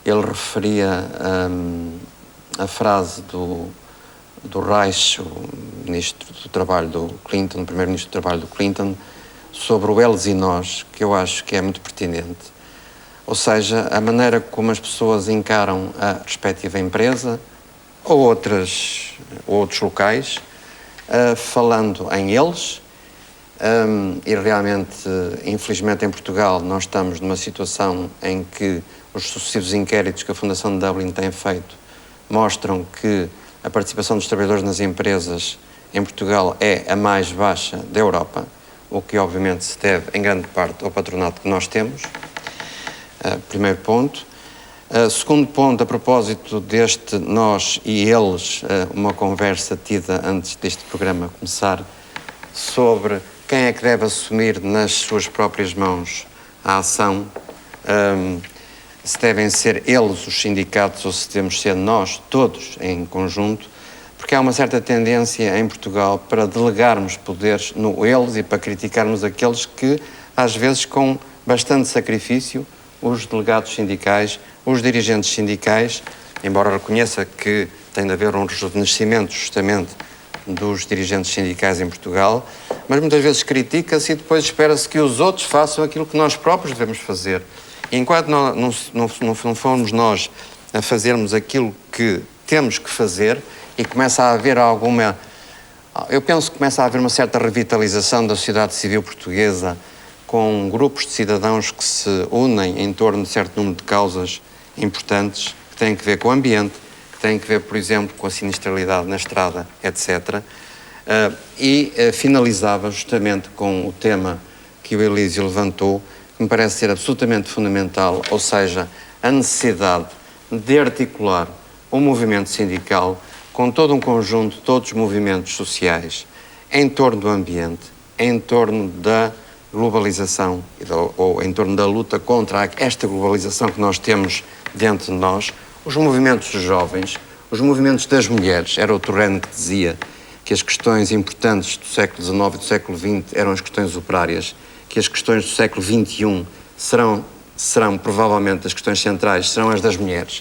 ele referia a frase do Reich, o Ministro do Trabalho do Clinton, o Primeiro-Ministro do Trabalho do Clinton, sobre o eles e nós, que eu acho que é muito pertinente. Ou seja, a maneira como as pessoas encaram a respectiva empresa ou outros locais, falando em eles, e realmente, infelizmente, em Portugal, nós estamos numa situação em que os sucessivos inquéritos que a Fundação de Dublin tem feito mostram que a participação dos trabalhadores nas empresas em Portugal é a mais baixa da Europa, o que obviamente se deve em grande parte ao patronato que nós temos. Primeiro ponto. Segundo ponto, a propósito deste nós e eles, uma conversa tida antes deste programa começar sobre quem é que deve assumir nas suas próprias mãos a ação, se devem ser eles os sindicatos ou se devemos ser nós, todos em conjunto, porque há uma certa tendência em Portugal para delegarmos poderes no eles e para criticarmos aqueles que, às vezes, com bastante sacrifício, os delegados sindicais, os dirigentes sindicais, embora reconheça que tem de haver um rejuvenescimento justamente dos dirigentes sindicais em Portugal, mas muitas vezes critica-se e depois espera-se que os outros façam aquilo que nós próprios devemos fazer. E enquanto não formos nós a fazermos aquilo que temos que fazer e começa a haver eu penso que começa a haver uma certa revitalização da sociedade civil portuguesa com grupos de cidadãos que se unem em torno de certo número de causas importantes que têm que ver com o ambiente, que têm que ver, por exemplo, com a sinistralidade na estrada, etc. Finalizava justamente com o tema que o Elísio levantou, que me parece ser absolutamente fundamental, ou seja, a necessidade de articular o movimento sindical com todo um conjunto de outros movimentos sociais em torno do ambiente, em torno da globalização ou em torno da luta contra esta globalização que nós temos dentro de nós, os movimentos dos jovens, os movimentos das mulheres. Era o Turenne que dizia que as questões importantes do século XIX e do século XX eram as questões operárias, que as questões do século XXI serão provavelmente as questões centrais, serão as das mulheres.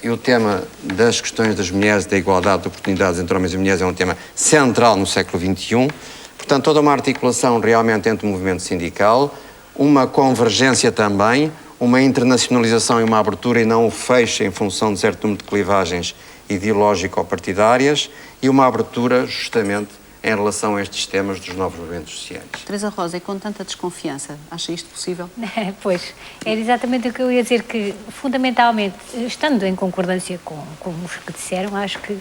E o tema das questões das mulheres, da igualdade de oportunidades entre homens e mulheres, é um tema central no século XXI. Portanto, toda uma articulação realmente entre o movimento sindical, uma convergência também, uma internacionalização e uma abertura e não o fecho em função de certo número de clivagens ideológico-partidárias e uma abertura justamente em relação a estes temas dos novos movimentos sociais. Teresa Rosa, e com tanta desconfiança, acha isto possível? Pois, era exatamente o que eu ia dizer, que fundamentalmente, estando em concordância com os que disseram, acho que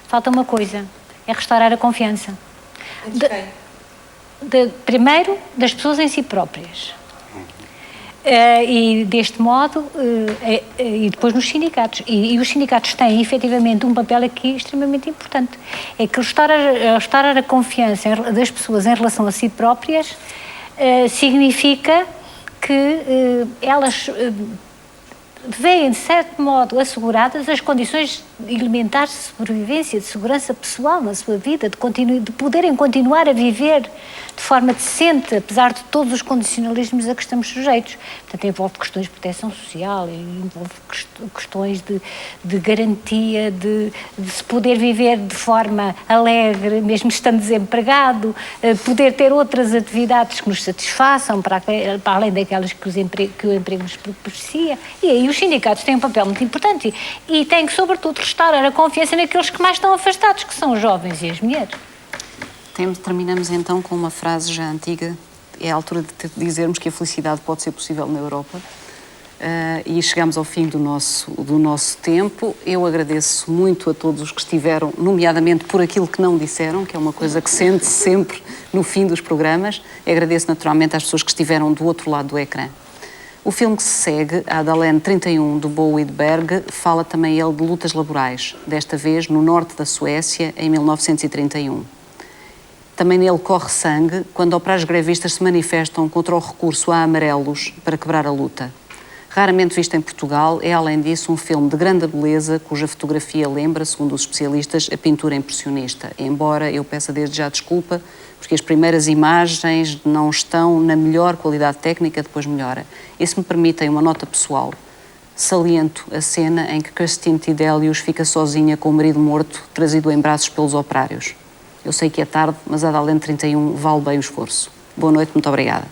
falta uma coisa, é restaurar a confiança. Primeiro, das pessoas em si próprias. E deste modo, e depois nos sindicatos. E os sindicatos têm efetivamente um papel aqui extremamente importante. É que restaurar a confiança das pessoas em relação a si próprias significa que elas veem, de certo modo, asseguradas as condições elementares de sobrevivência, de segurança pessoal na sua vida, de poderem continuar a viver de forma decente, apesar de todos os condicionalismos a que estamos sujeitos. Portanto, envolve questões de proteção social, envolve questões de garantia, de se poder viver de forma alegre, mesmo estando desempregado, poder ter outras atividades que nos satisfaçam, para além daquelas que o emprego nos propicia. E aí os sindicatos têm um papel muito importante e têm que, sobretudo, restaurar a confiança naqueles que mais estão afastados, que são os jovens e as mulheres. Terminamos então com uma frase já antiga. É a altura de dizermos que a felicidade pode ser possível na Europa. E chegamos ao fim do nosso tempo. Eu agradeço muito a todos os que estiveram, nomeadamente por aquilo que não disseram, que é uma coisa que sente-se sempre no fim dos programas. E agradeço naturalmente às pessoas que estiveram do outro lado do ecrã. O filme que se segue, a Adalene 31, do Bo Widerberg, fala também ele de lutas laborais, desta vez no norte da Suécia, em 1931. Também nele corre sangue quando operários grevistas se manifestam contra o recurso a amarelos para quebrar a luta. Raramente visto em Portugal, é além disso um filme de grande beleza cuja fotografia lembra, segundo os especialistas, a pintura impressionista, embora eu peça desde já desculpa porque as primeiras imagens não estão na melhor qualidade técnica, depois melhora. E se me permitem uma nota pessoal, saliento a cena em que Christine Tidelius fica sozinha com o marido morto, trazido em braços pelos operários. Eu sei que é tarde, mas a Adalene 31 vale bem o esforço. Boa noite, muito obrigada.